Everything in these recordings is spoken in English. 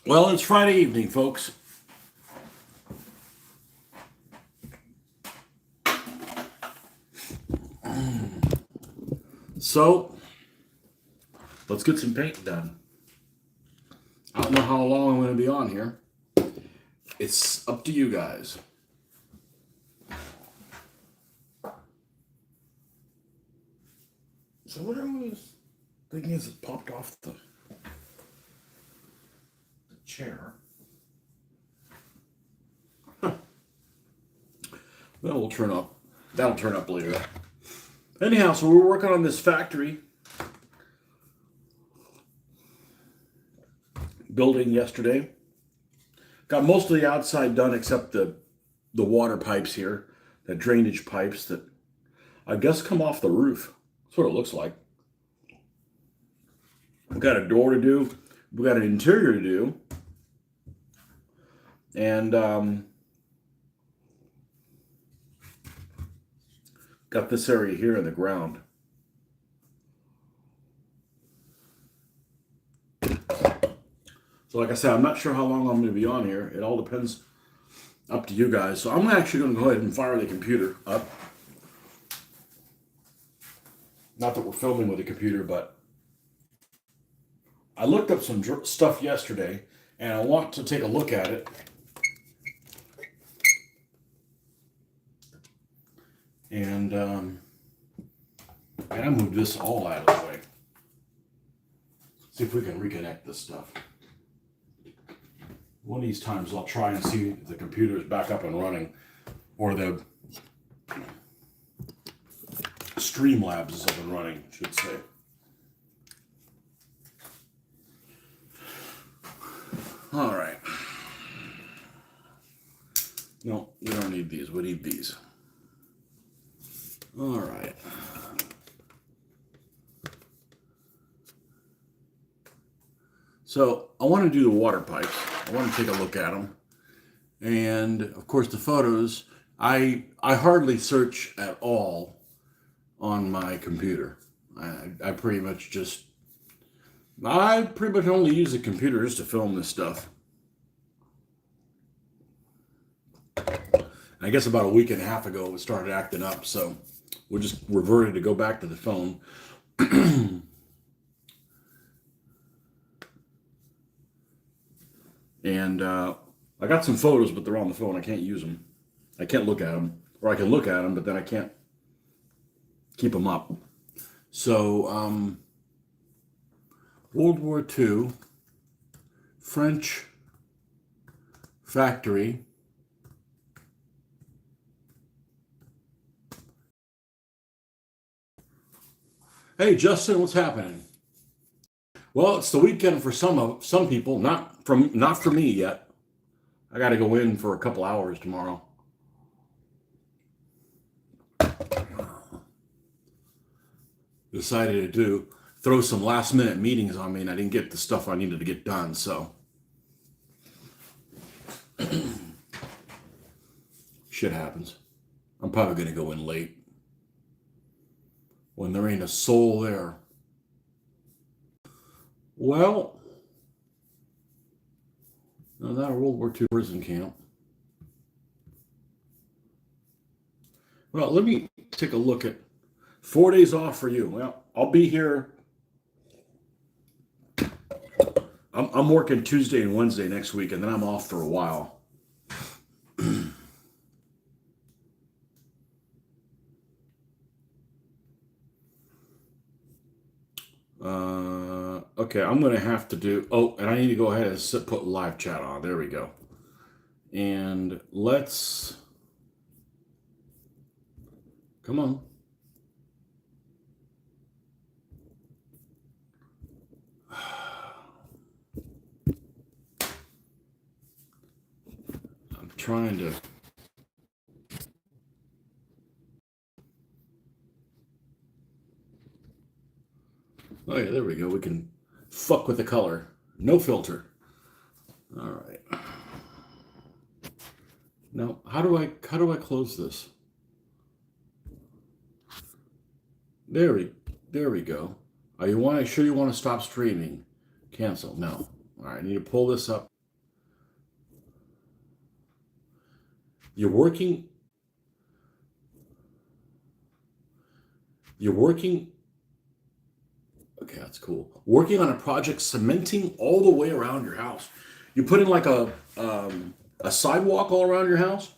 Well, it's Friday evening, folks. So, let's get some paint done. I don't know how long I'm going to be on here. It's up to you guys. So what I was thinking is it popped off the chair. Huh. That will turn up. That'll turn up later. Anyhow, so we're working on this factory building yesterday. Got most of the outside done except the water pipes here, the drainage pipes that I guess come off the roof. That's what it looks like. We've got a door to do. We've got an interior to do. And got this area here in the ground. So like I said, I'm not sure how long I'm going to be on here. It all depends, up to you guys. So I'm actually going to go ahead and fire the computer up. Not that we're filming with a computer, but I looked up some stuff yesterday, and I want to take a look at it. And I moved this all out of the way. See if we can reconnect this stuff. One of these times I'll try and see if the computer is back up and running, or the Streamlabs is up and running, I should say. All right. No, we don't need these. We need these. All right. So I want to do the water pipes. I want to take a look at them. And of course the photos, I hardly search at all on my computer. I pretty much only use the computer just to film this stuff. I guess about a week and a half ago it started acting up, so we just reverted to go back to the phone. And I got some photos, but they're on the phone. I can't use them. I can't look at them. Or I can look at them, but then I can't keep them up. So, World War II, French factory. Hey, Justin, what's happening? Well, it's the weekend for some people, not for me yet. I got to go in for a couple hours tomorrow. Decided to throw some last minute meetings on me, and I didn't get the stuff I needed to get done, so shit happens. I'm probably going to go in late when there ain't a soul there. Well, now that a World War II prison camp. Well, let me take a look at 4 days off for you. Well, I'll be here. I'm working Tuesday and Wednesday next week, and then I'm off for a while. Okay, I'm going to have to do... Oh, and I need to go ahead and put live chat on. There we go. And let's... Come on. I'm trying to... Oh yeah, there we go. We can fuck with the color. No filter. All right. Now, how do I close this? There we, there we go. Are you sure you want to stop streaming? Cancel. No. All right. I need to pull this up. You're working. You're working. Okay, that's cool. Working on a project, cementing all the way around your house. You put in like a sidewalk all around your house.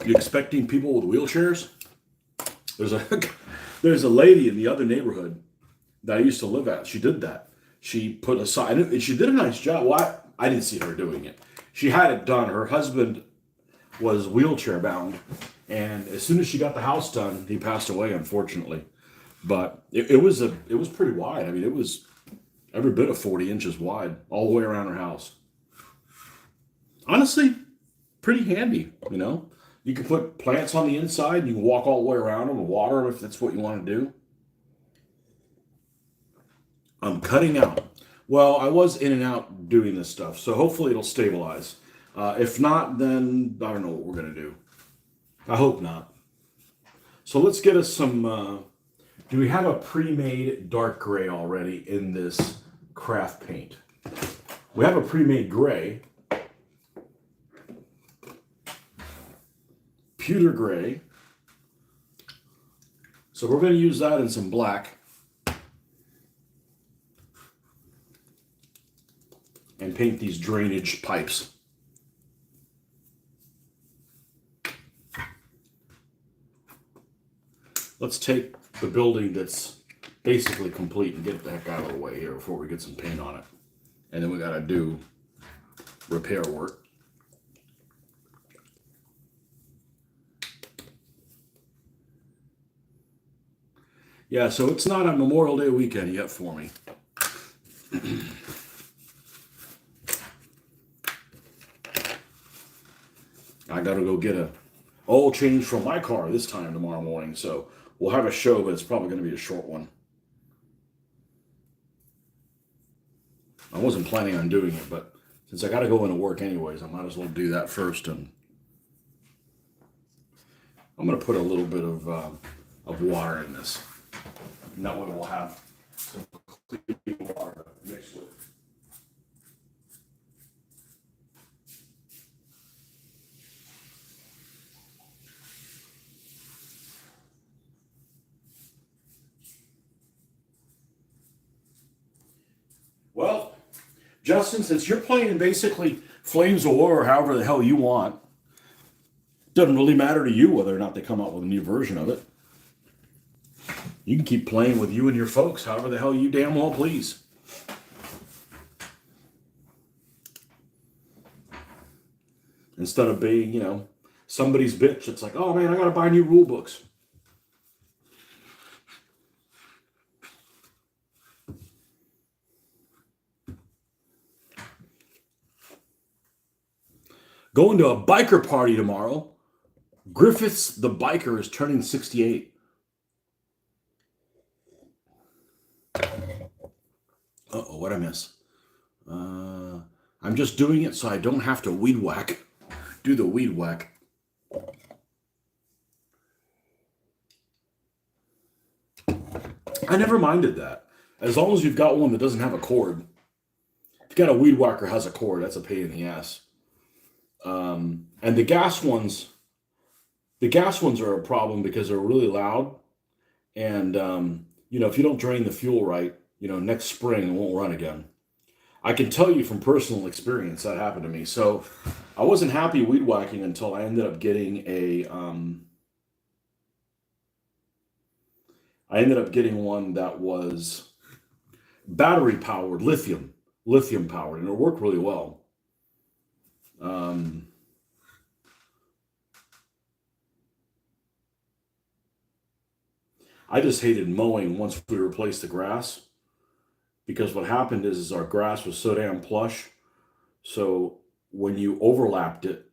You expecting people with wheelchairs? There's a there's a lady in the other neighborhood that I used to live at. She did that. She put a sign, and she did a nice job. Well, I didn't see her doing it. She had it done. Her husband was wheelchair bound, and as soon as she got the house done, he passed away, unfortunately. But it was pretty wide. I mean, it was every bit of 40 inches wide, all the way around her house. Honestly, pretty handy. You can put plants on the inside, and you can walk all the way around them and water them if that's what you want to do. I'm cutting out. Well, I was in and out doing this stuff, so hopefully it'll stabilize. If not, then I don't know what we're gonna do. I hope not. So let's get us some. Do we have a pre-made dark gray already in this craft paint? We have a pre-made gray, pewter gray. So we're going to use that in some black. And paint these drainage pipes. Let's take the building that's basically complete and get the heck out of the way here before we get some paint on it. And then we got to do repair work. Yeah, so it's not a Memorial Day weekend yet for me. I got to go get a oil change for my car this time tomorrow morning. So we'll have a show, but it's probably going to be a short one. I wasn't planning on doing it, but since I got to go into work anyways, I might as well do that first. And I'm going to put a little bit of water in this. And that way we'll have some clean water mixed with. Well, Justin, since you're playing basically Flames of War or however the hell you want, doesn't really matter to you whether or not they come out with a new version of it. You can keep playing with you and your folks however the hell you damn well please. Instead of being, somebody's bitch, it's like, oh man, I gotta buy new rule books. Going to a biker party tomorrow. Griffiths the biker is turning 68. Uh-oh, what'd I miss? I'm just doing it so I don't have to weed whack. Do the weed whack. I never minded that. As long as you've got one that doesn't have a cord. If you got a weed whacker that has a cord, that's a pain in the ass. And the gas ones are a problem because they're really loud. And, if you don't drain the fuel right, next spring it won't run again. I can tell you from personal experience that happened to me. So I wasn't happy weed whacking until I ended up getting one that was battery powered, lithium powered, and it worked really well. I just hated mowing once we replaced the grass because what happened is our grass was so damn plush. So when you overlapped it,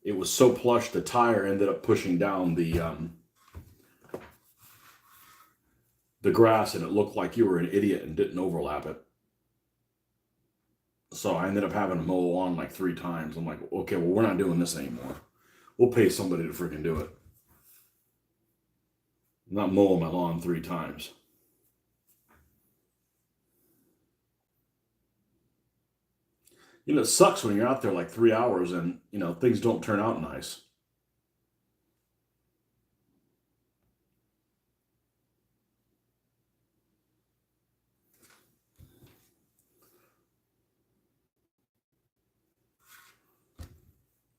it was so plush the tire ended up pushing down the grass, and it looked like you were an idiot and didn't overlap it. So I ended up having to mow the lawn like 3 times. I'm like, okay, well, we're not doing this anymore. We'll pay somebody to freaking do it. I'm not mowing my lawn 3 times. It sucks when you're out there like 3 hours and, things don't turn out nice.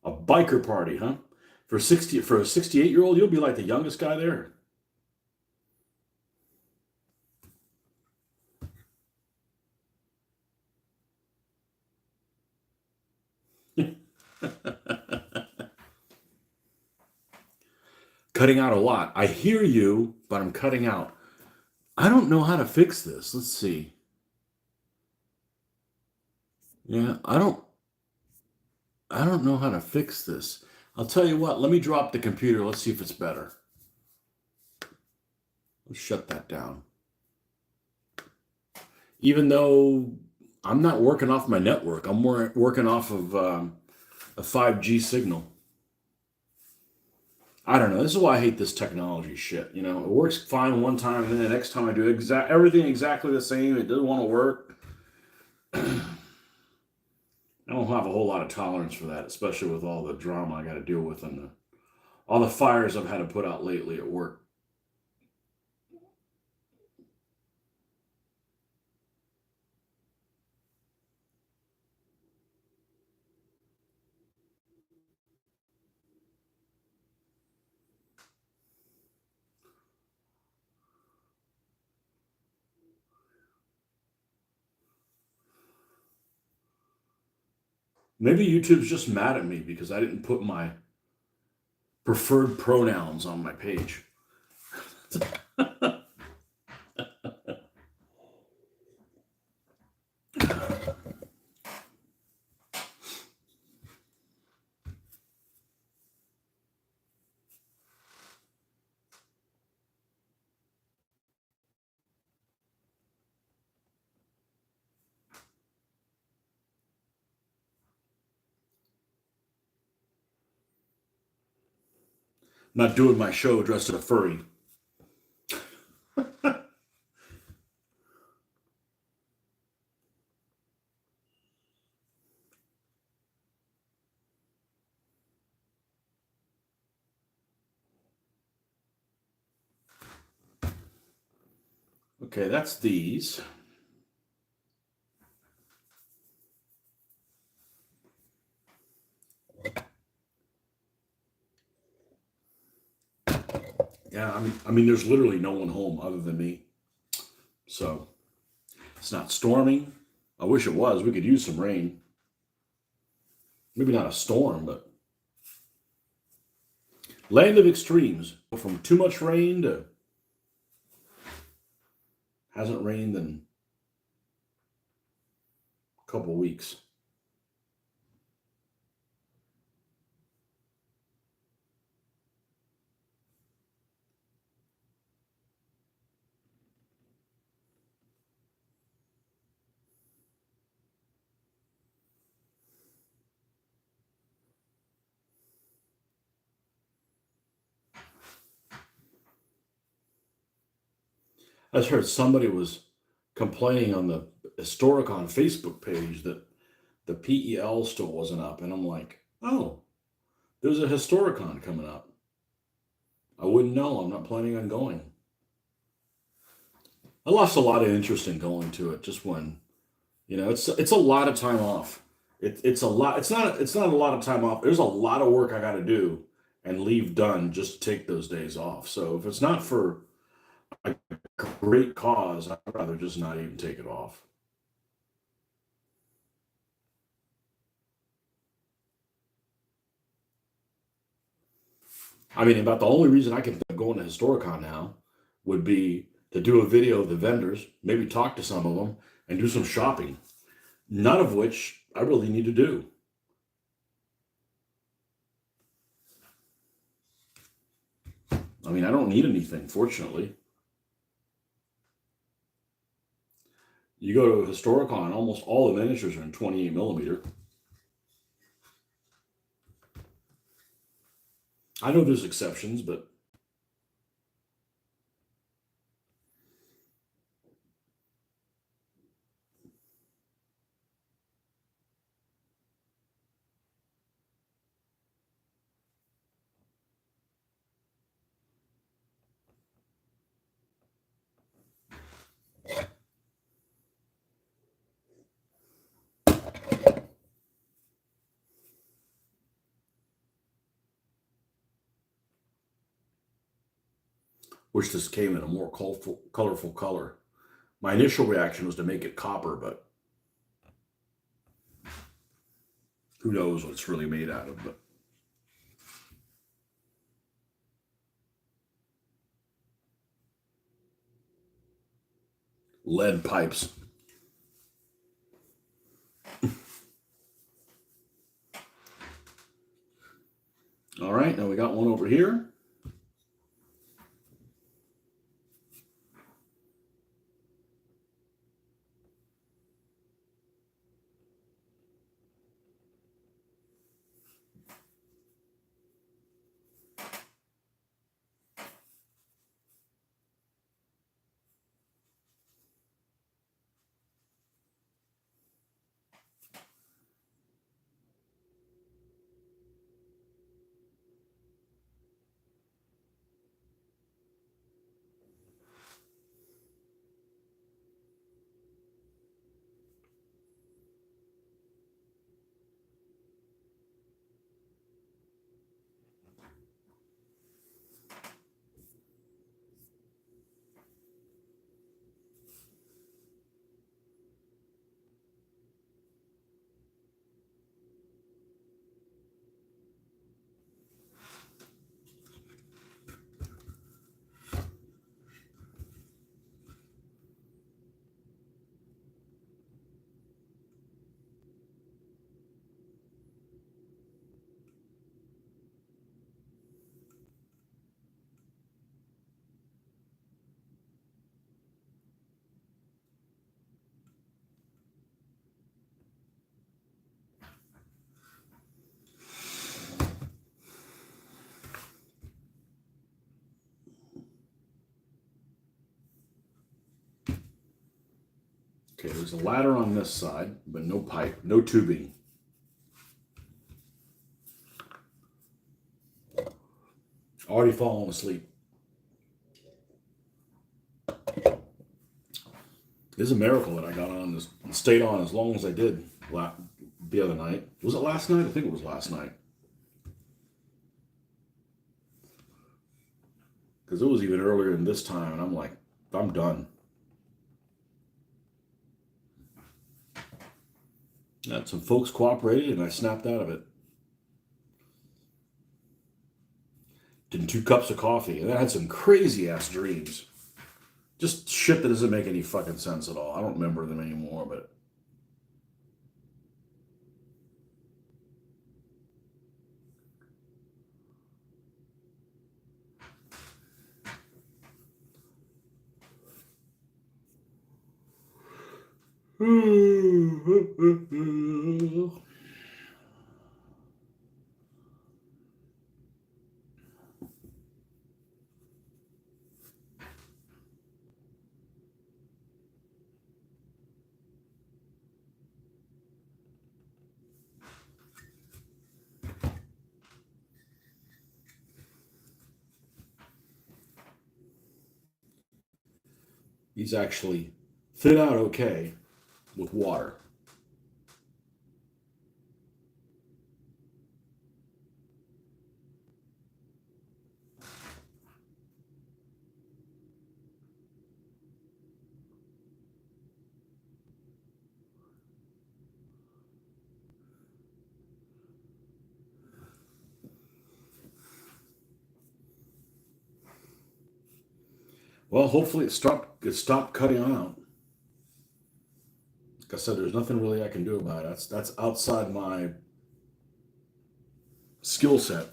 A biker party, huh? For a 68-year-old, you'll be like the youngest guy there. Cutting out a lot. I hear you, but I'm cutting out. I don't know how to fix this. Let's see. Yeah, I don't know how to fix this. I'll tell you what, let me drop the computer. Let's see if it's better. Let's shut that down. Even though I'm not working off my network, I'm working off of a 5G signal. I don't know. This is why I hate this technology shit. It works fine one time, and then the next time I do everything exactly the same. It doesn't want to work. I don't have a whole lot of tolerance for that, especially with all the drama I got to deal with and all the fires I've had to put out lately at work. Maybe YouTube's just mad at me because I didn't put my preferred pronouns on my page. Not doing my show dressed as a furry. Okay, that's these. Yeah, I mean, there's literally no one home other than me. So it's not storming. I wish it was. We could use some rain. Maybe not a storm, but land of extremes. From too much rain to hasn't rained in a couple weeks. I just heard somebody was complaining on the Historicon Facebook page that the PEL still wasn't up, and I'm like, oh, there's a Historicon coming up. I wouldn't know. I'm not planning on going. I lost a lot of interest in going to it just when, it's a lot of time off. It's a lot. It's not a lot of time off. There's a lot of work I got to do and leave done just to take those days off. So if it's not for a great cause, I'd rather just not even take it off. I mean, about the only reason I can think of going to Historicon now would be to do a video of the vendors, maybe talk to some of them, and do some shopping. None of which I really need to do. I mean, I don't need anything, fortunately. You go to Historicon, almost all the miniatures are in 28 millimeter. I know there's exceptions, but Wish this came in a more colorful color. My initial reaction was to make it copper, but who knows what it's really made out of. But lead pipes. All right, now we got one over here. Okay, there's a ladder on this side, but no pipe, no tubing. Already fallen asleep. It's a miracle that I got on this, stayed on as long as I did the other night. Was it last night? I think it was last night. Because it was even earlier than this time, and I'm like, I'm done. Had some folks cooperated, and I snapped out of it. Did 2 cups of coffee, and I had some crazy ass dreams. Just shit that doesn't make any fucking sense at all. I don't remember them anymore, but these actually fit out okay with water. Well, hopefully it stopped cutting out. Like I said, there's nothing really I can do about it. That's outside my skill set.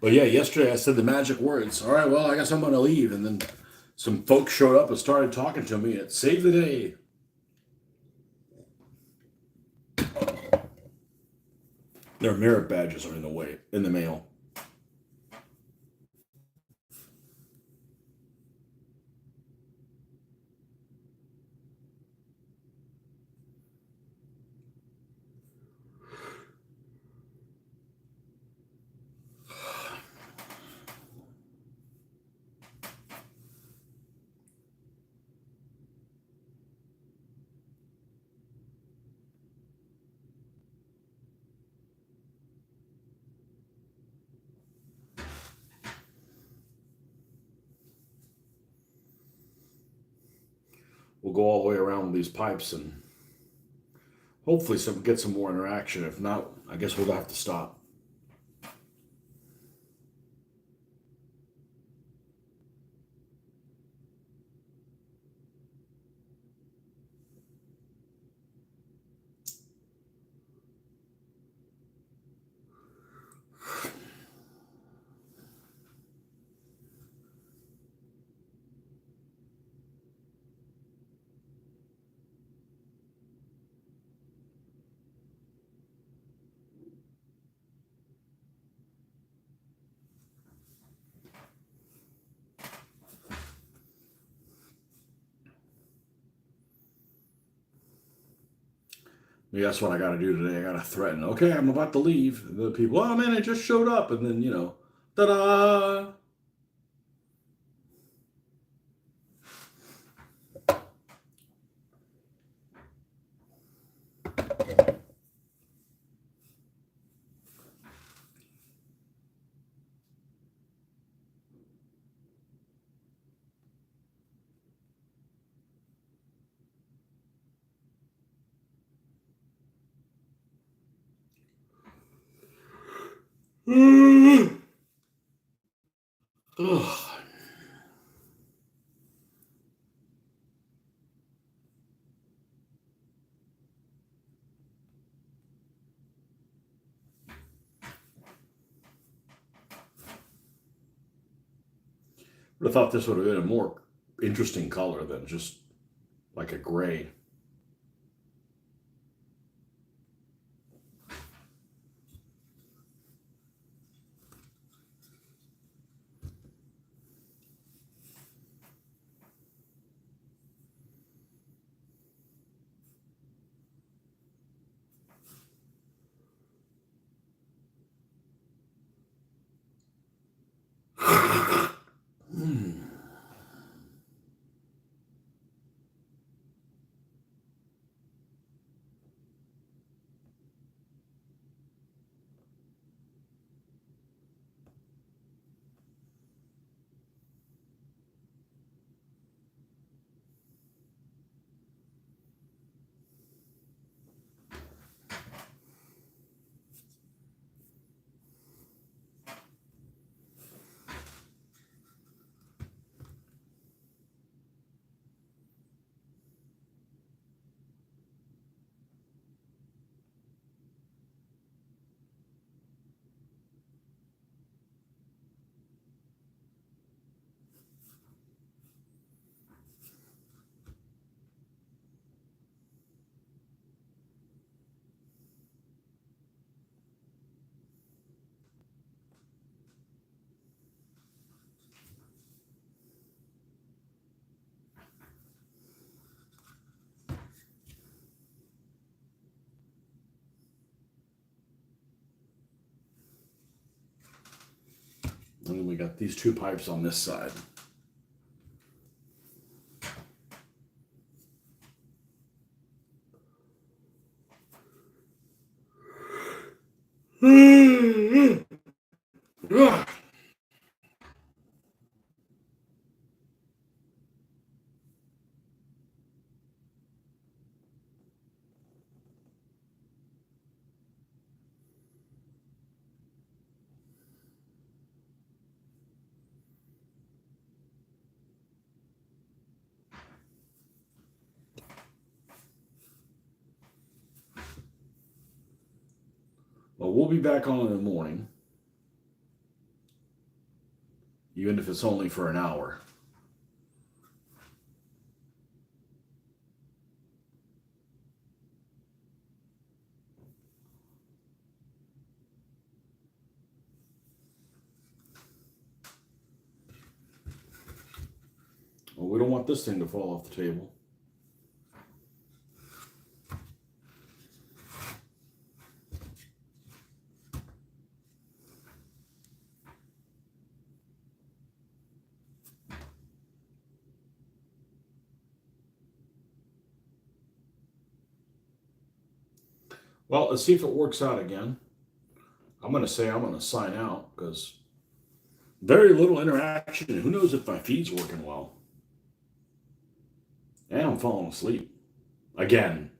But yeah, yesterday I said the magic words. All right, well, I guess I'm going to leave. And then some folks showed up and started talking to me, and it saved the day. Their merit badges are in the mail. We'll go all the way around with these pipes and hopefully get some more interaction. If not, I guess we'll have to stop. Maybe that's what I got to do today. I got to threaten. Okay, I'm about to leave. And the people, oh man, I just showed up, and then ta-da! Ugh. Would have thought this would have been a more interesting color than just like a gray. And then we got these two pipes on this side. Well, we'll be back on in the morning, even if it's only for an hour. Well, we don't want this thing to fall off the table. Well, let's see if it works out again. I'm going to say I'm going to sign out because very little interaction. Who knows if my feed's working well? And I'm falling asleep again.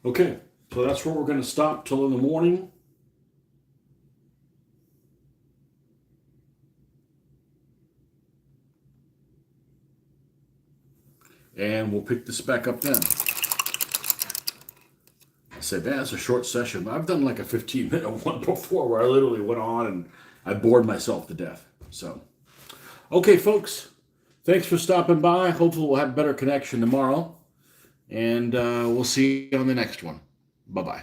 Okay, so that's where we're going to stop till in the morning. And we'll pick this back up then. I said, that's a short session. I've done like a 15-minute one before where I literally went on and I bored myself to death. So, okay, folks, thanks for stopping by. Hopefully we'll have better connection tomorrow. And we'll see you on the next one. Bye-bye.